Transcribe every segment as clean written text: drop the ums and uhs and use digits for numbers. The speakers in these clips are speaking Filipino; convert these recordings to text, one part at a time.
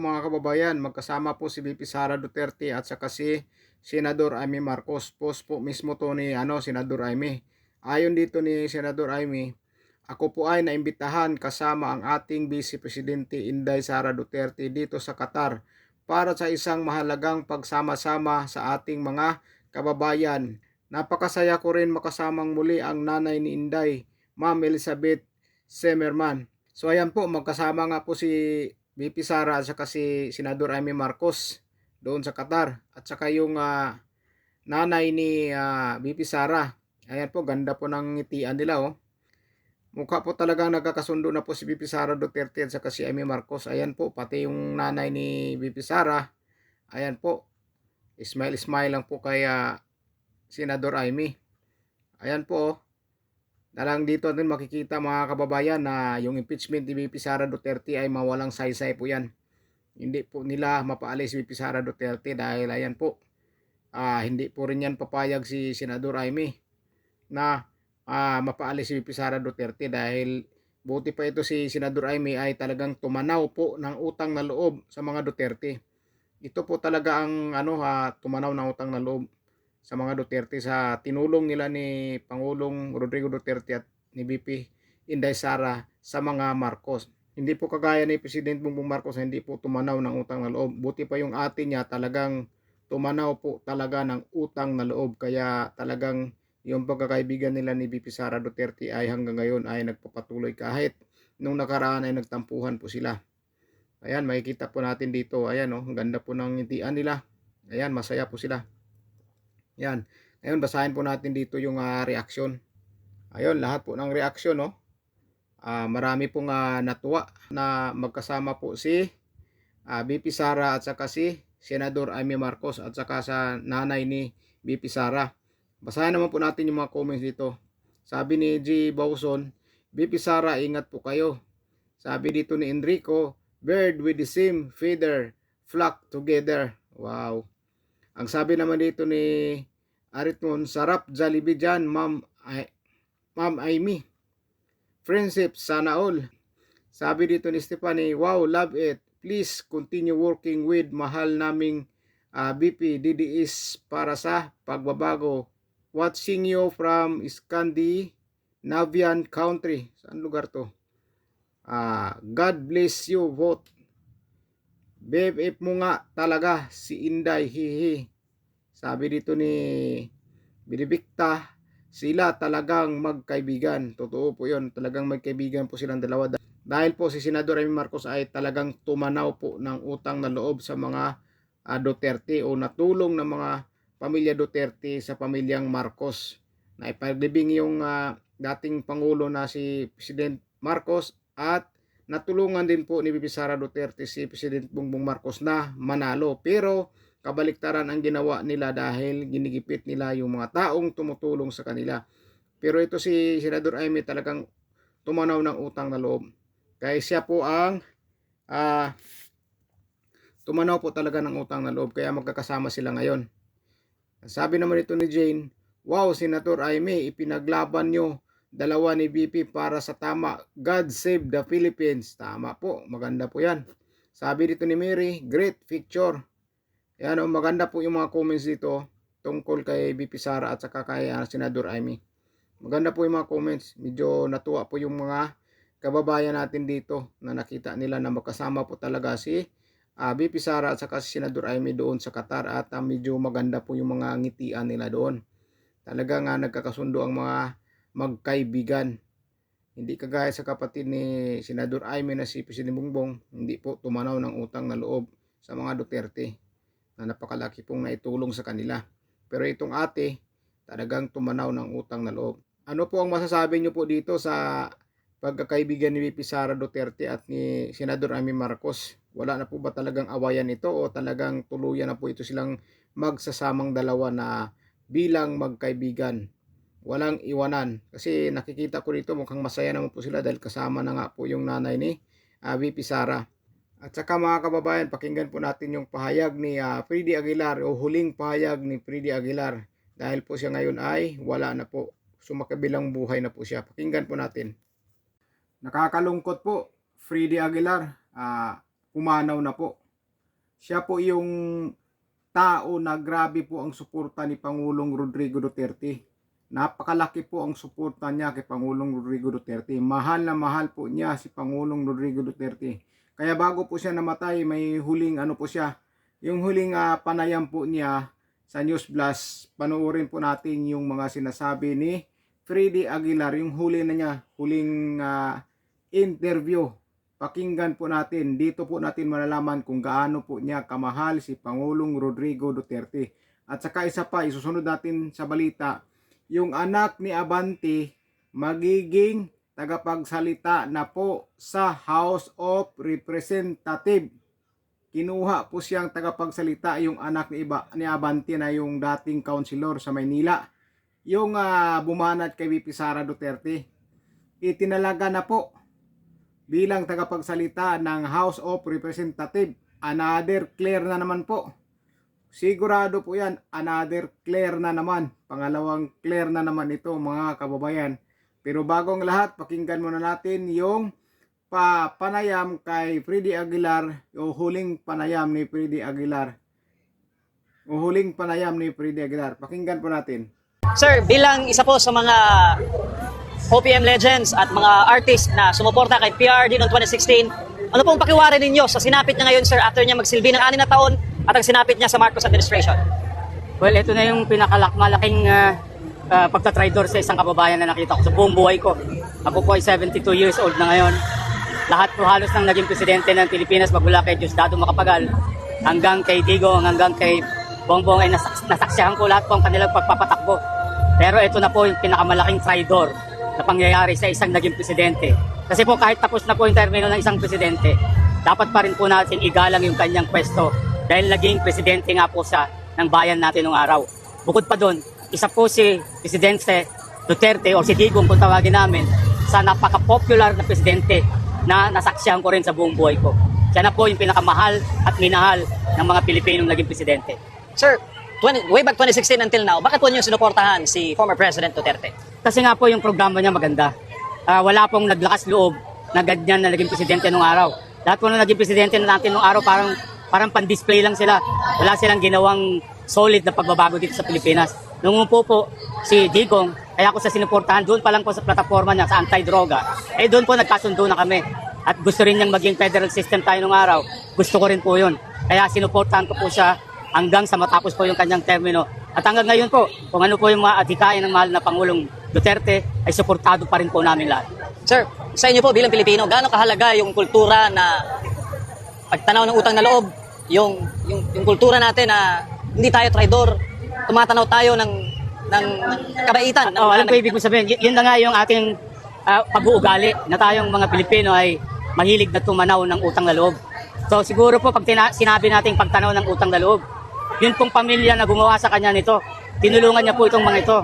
Mga kababayan, magkasama po si VP Sara Duterte at saka si Senador Amy Marcos. Post po mismo to ni Senador Amy. Ayon dito ni Senador Amy, ako po ay naimbitahan kasama ang ating Vice Presidente Inday Sara Duterte dito sa Qatar para sa isang mahalagang pagsama-sama sa ating mga kababayan. Napakasaya ko rin makasamang muli ang nanay ni Inday, Ma'am Elizabeth Semerman. So ayan po, magkasama nga po si VP Sara at saka si Senador Amy Marcos doon sa Qatar. At saka yung nanay ni VP Sara. Ayan po, ganda po ng ngitian nila oh. Mukha po talagang nagkakasundo na po si VP Sara Duterte at saka si Amy Marcos. Ayan po, pati yung nanay ni VP Sara. Ayan po, smile lang po kay Senador Amy. Ayan po oh. Nalang dito natin makikita mga kababayan na yung impeachment ni VP Sara Duterte ay mawalang saysay po yan. Hindi po nila mapaalis si VP Sara Duterte dahil ayan po, hindi po rin yan papayag si Senador Amy na mapaalis si VP Sara Duterte dahil buti pa ito si Senador Amy ay talagang tumanaw po ng utang na loob sa mga Duterte. Ito po talaga ang tumanaw ng utang na loob sa mga Duterte sa tinulong nila ni Pangulong Rodrigo Duterte at ni VP Inday Sara sa mga Marcos. Hindi po kagaya ni Presidente Bongbong Marcos, hindi po tumanaw ng utang na loob. Buti pa yung ate niya talagang tumanaw po talaga ng utang na loob. Kaya talagang yung pagkakaibigan nila ni VP Sara Duterte ay hanggang ngayon ay nagpapatuloy kahit nung nakaraan ay nagtampuhan po sila. Ayan, makikita po natin dito. Ayan oh, ang ganda po ng ngitian nila. Ayan, masaya po sila. Yan. Ngayon, basahin po natin dito yung reaksyon. Ayun, lahat po ng reaksyon, no? Marami pong natuwa na magkasama po si VP Sara at saka si Senador Amy Marcos at saka sa nanay ni VP Sara. Basahin naman po natin yung mga comments dito. Sabi ni G. Bauson, VP Sara, ingat po kayo. Sabi dito ni Enrico, bird with the same feather flock together. Wow. Ang sabi naman dito ni Aritmon, sarap Jollibee dyan, Ma'am Amy. Friendship, sana all. Sabi dito ni Stephanie, wow, love it. Please continue working with mahal naming BP DDS para sa pagbabago. Watching you from Scandinavian country. Saan lugar to? God bless you both. BFF mo nga talaga si Inday, hihi. Sabi dito ni Binibikta, sila talagang magkaibigan. Totoo po yun, talagang magkaibigan po silang dalawa. Dahil po si Senador Amy Marcos ay talagang tumanaw po ng utang na loob sa mga Duterte o natulong ng mga pamilya Duterte sa pamilyang Marcos. Na ipaglibing yung dating Pangulo na si President Marcos at natulungan din po ni Bibi Sara Duterte si President Bongbong Marcos na manalo. Pero kabaliktaran ang ginawa nila dahil ginigipit nila yung mga taong tumutulong sa kanila. Pero ito si Senador Amy talagang tumanaw ng utang na loob. Kaya siya po ang tumanaw po talaga ng utang na loob. Kaya magkakasama sila ngayon. Sabi naman ito ni Jane, wow, Senator Amy, ipinaglaban nyo dalawa ni BP para sa tama. God save the Philippines. Tama po, maganda po yan. Sabi dito ni Mary, great picture. Yan, maganda po yung mga comments dito tungkol kay BP Sara at saka kay Senador Amy. Maganda po yung mga comments. Medyo natuwa po yung mga kababayan natin dito na nakita nila na magkasama po talaga si BP Sara at saka si Senador Amy doon sa Qatar at medyo maganda po yung mga ngitian nila doon. Talaga nga nagkakasundo ang mga magkaibigan. Hindi kagaya sa kapatid ni Senador Amy na si President Bongbong, hindi po tumanaw ng utang na loob sa mga Duterte na napakalaki pong naitulong sa kanila. Pero itong ate, talagang tumanaw ng utang na loob. Ano po ang masasabi nyo po dito sa pagkakaibigan ni VP Sara Duterte at ni Senador Amy Marcos? Wala na po ba talagang awayan ito o talagang tuluyan na po ito silang magsasamang dalawa na bilang magkaibigan? Walang iwanan. Kasi nakikita ko dito mukhang masaya naman po sila dahil kasama na nga po yung nanay ni VP Sara. At saka mga kababayan, pakinggan po natin yung pahayag ni Freddy Aguilar o huling pahayag ni Freddy Aguilar. Dahil po siya ngayon ay wala na po. Sumakabilang buhay na po siya. Pakinggan po natin. Nakakalungkot po, Freddy Aguilar. Pumanaw na po. Siya po yung tao na grabe po ang suporta ni Pangulong Rodrigo Duterte. Napakalaki po ang suporta niya kay Pangulong Rodrigo Duterte. Mahal na mahal po niya si Pangulong Rodrigo Duterte. Kaya bago po siya namatay, may huling ano po siya, yung huling panayam po niya sa News Blast. Panoorin po natin yung mga sinasabi ni Freddy Aguilar, yung huli na niya, huling interview. Pakinggan po natin, dito po natin malalaman kung gaano po niya kamahal si Pangulong Rodrigo Duterte. At saka isa pa, isusunod natin sa balita, yung anak ni Abante magiging tagapagsalita na po sa House of Representatives. Kinuha po siyang tagapagsalita yung anak ni Abante na yung dating councilor sa Maynila. Yung bumanat kay VP Sara Duterte. Itinalaga na po bilang tagapagsalita ng House of Representatives. Another clear na naman po. Sigurado po yan, another clear na naman. Pangalawang clear na naman ito mga kababayan. Pero bagong lahat, pakinggan muna natin yung panayam kay Freddy Aguilar, o huling panayam ni Freddy Aguilar. Pakinggan po natin. Sir, bilang isa po sa mga OPM legends at mga artist na sumuporta kay PRD noong 2016, ano pong pakiwari ninyo sa sinapit niya ngayon, sir, after niya magsilbi ng 6 na taon at ang sinapit niya sa Marcos administration? Well, ito na yung pinakamalaking pagtatraidor sa isang kababayan na nakita ko sa buong buhay ko. Ako po ay 72 years old na ngayon. Lahat po halos ng naging presidente ng Pilipinas, magmula kay Diosdado Macapagal hanggang kay Digong, hanggang kay Bongbong, ay nasaksihan ko lahat po ang kanilang pagpapatakbo. Pero ito na po yung pinakamalaking traidor na pangyayari sa isang naging presidente. Kasi po kahit tapos na po yung termino ng isang presidente, dapat pa rin po natin igalang yung kanyang pwesto dahil naging presidente nga po siya ng bayan natin nung araw. Bukod pa doon, isa po si Presidente Duterte o si Digong kung tawagin namin sa napaka-popular na presidente na nasaksihan ko rin sa buong buhay ko. Siya na po yung pinakamahal at minahal ng mga Pilipinong naging presidente. Sir, way back 2016 until now, bakit po niyo sinuportahan si former President Duterte? Kasi nga po yung programa niya maganda. Wala pong naglakas loob na ganyan na naging presidente nung araw. Lahat po nung naging presidente natin nung araw parang pan-display lang sila. Wala silang ginawang solid na pagbabago dito sa Pilipinas. Nung po si Digong, kaya ako sa sinuportahan doon pa lang po sa plataforma niya sa anti-droga, doon po nagkasundo na kami. At gusto rin niyang maging federal system tayo nung araw. Gusto ko rin po yun. Kaya sinuportahan ko po siya hanggang sa matapos po yung kanyang termino. At hanggang ngayon po, kung ano po yung mga adhikain ng mahal na Pangulong Duterte, ay suportado pa rin po namin lahat. Sir, sa inyo po bilang Pilipino, gaano kahalaga yung kultura na pagtanaw ng utang na loob, yung kultura natin na hindi tayo traidor, tumatanaw tayo ng kabaitan. Alam ko ibig ko sabihin, yun na nga yung ating pag-uugali na tayong mga Pilipino ay mahilig na tumanaw ng utang na loob. So siguro po pag sinabi nating pagtanaw ng utang na loob, yun pong pamilya na gumawa sa kanya nito, tinulungan niya po itong mga ito.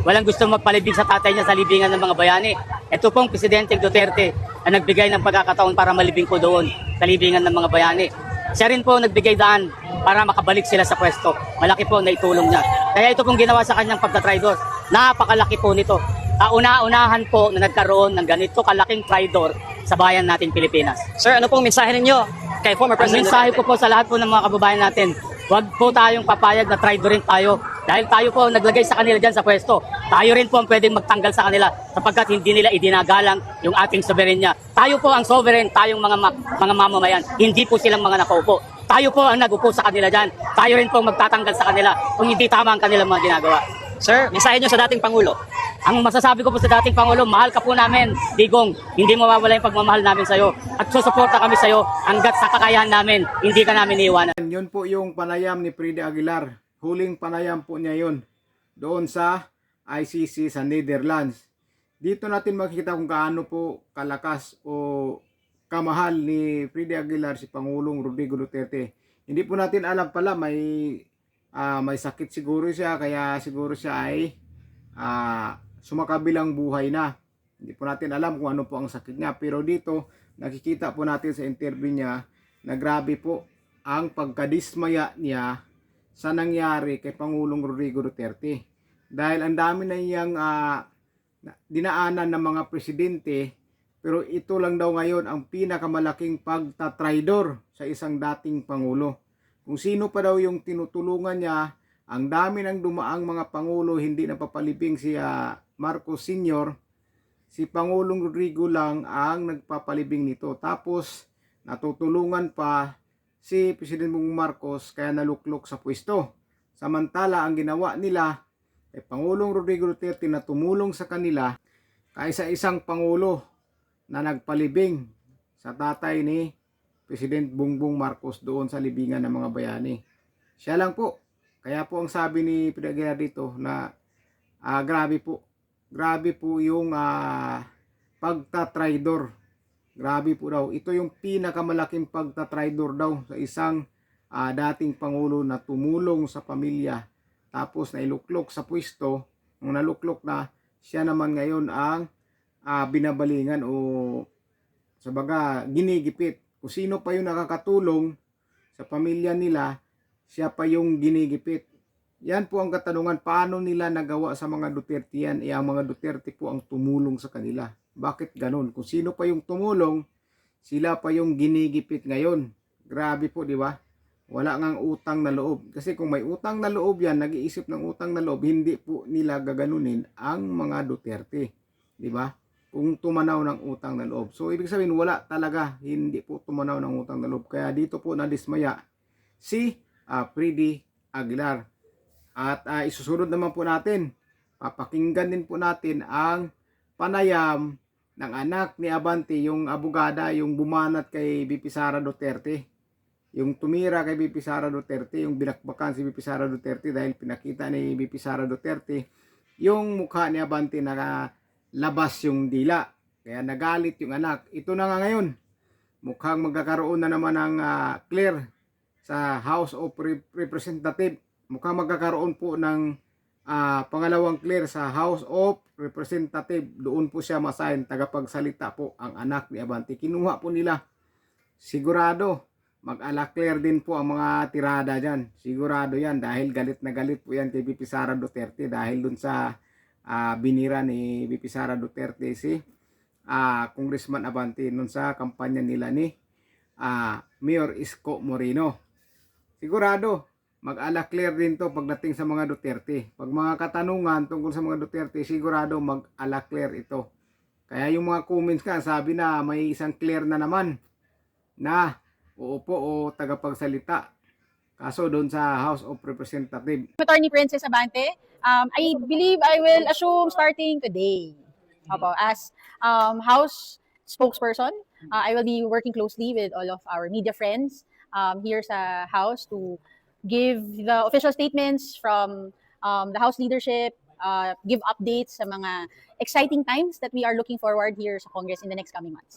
Walang gusto magpalibing sa tatay niya sa libingan ng mga bayani. Ito pong Presidente Duterte na nagbigay ng pagkakataon para malibing po doon sa libingan ng mga bayani. Siya rin po nagbigay daan para makabalik sila sa pwesto. Malaki po na itulong niya. Kaya ito pong ginawa sa kanyang pagtatraidor, napakalaki po nito. Kauna-unahan po na nagkaroon ng ganito kalaking traidor sa bayan natin Pilipinas. Sir, ano pong mensahe ninyo kay former Ang President mensahe Duterte? ko po sa lahat po ng mga kababayan natin, huwag po tayong papayag na traidorin tayo dahil tayo po ang naglagay sa kanila dyan sa pwesto. Tayo rin po ang pwedeng magtanggal sa kanila sapagkat hindi nila idinagalang yung ating soberenya. Tayo po ang sovereign, tayong mga mamamayan, hindi po silang mga nakaupo. Tayo po ang nagupo sa kanila dyan. Tayo rin po ang magtatanggal sa kanila kung hindi tama ang kanilang mga ginagawa. Sir, mensahe nyo sa dating Pangulo. Ang masasabi ko po sa dating Pangulo, mahal ka po namin, Digong. Hindi mawawala yung pagmamahal namin sa iyo. At susuporta kami sa iyo hanggat sa kakayahan namin, hindi ka namin iiwanan. Yun po yung panayam ni Freddy Aguilar. Huling panayam po niya yun doon sa ICC sa Netherlands. Dito natin makikita kung gaano po kalakas o kamahal ni Freddy Aguilar si Pangulong Rodrigo Duterte. Hindi po natin alam pala may sakit siguro siya, kaya siguro siya ay sumakabilang buhay na. Hindi po natin alam kung ano po ang sakit niya. Pero dito nakikita po natin sa interview niya na grabe po ang pagkadismaya niya sa nangyari kay Pangulong Rodrigo Duterte. Dahil ang dami na niyang dinaanan ng mga presidente, pero ito lang daw ngayon ang pinakamalaking pagtatraidor sa isang dating Pangulo. Kung sino pa daw yung tinutulungan niya, ang dami ng dumaang mga pangulo, hindi napapalibing si Marcos Sr., si Pangulong Rodrigo lang ang nagpapalibing nito. Tapos natutulungan pa si President Bongbong Marcos kaya naluklok sa pwesto. Samantala ang ginawa nila ay Pangulong Rodrigo Duterte na tumulong sa kanila kaysa isang pangulo na nagpalibing sa tatay ni President Bongbong Marcos doon sa libingan ng mga bayani. Siya lang po. Kaya po ang sabi ni Pinagaya dito na grabe po yung pagtatraidor. Grabe po daw. Ito yung pinakamalaking pagtatraidor daw sa isang dating pangulo na tumulong sa pamilya. Tapos nailuklok sa pwesto. Nung naluklok na, siya naman ngayon ang binabalingan o sabaga ginigipit. Kung sino pa yung nakakatulong sa pamilya nila, siya pa yung ginigipit. Yan po ang katanungan, paano nila nagawa sa mga Duterte yan? Ang mga Duterte po ang tumulong sa kanila. Bakit ganun? Kung sino pa yung tumulong, sila pa yung ginigipit ngayon. Grabe po, di ba? Wala ngang utang na loob. Kasi kung may utang na loob yan, nag-iisip ng utang na loob, hindi po nila gaganunin ang mga Duterte. Di ba? Kung tumanaw ng utang na loob. So, ibig sabihin, wala talaga. Hindi po tumanaw ng utang na loob. Kaya dito po nadismaya si Freddy Aguilar. At isusunod naman po natin, papakinggan din po natin ang panayam ng anak ni Abante, yung abogada, yung bumanat kay BP Sara Duterte. Yung tumira kay BP Sara Duterte, yung binakbakan si BP Sara Duterte dahil pinakita ni BP Sara Duterte yung mukha ni Abante na labas yung dila. Kaya nagalit yung anak. Ito na nga ngayon, mukhang magkakaroon na naman ng clear sa House of Representatives. Mukhang magkakaroon po ng pangalawang clear sa House of Representatives. Doon po siya masign, tagapagsalita po ang anak ni Abante. Kinuha po nila. Sigurado, mag-ala clear din po ang mga tirada dyan. Sigurado yan dahil galit na galit po yan kay BP Sara Duterte dahil dun sa binira ni BP Sara Duterte si Congressman Abante nun sa kampanya nila ni Mayor Isko Moreno. Sigurado, mag-ala clear din to pagdating sa mga Duterte. Pag mga katanungan tungkol sa mga Duterte, sigurado mag-ala clear ito. Kaya yung mga comments ka, sabi na may isang clear na naman na uupo o tagapagsalita. Kaso doon sa House of Representatives. Attorney Princess Abante, I believe I will assume starting today. As House spokesperson, I will be working closely with all of our media friends here sa House to give the official statements from the House leadership, give updates sa mga exciting times that we are looking forward here sa Congress in the next coming months.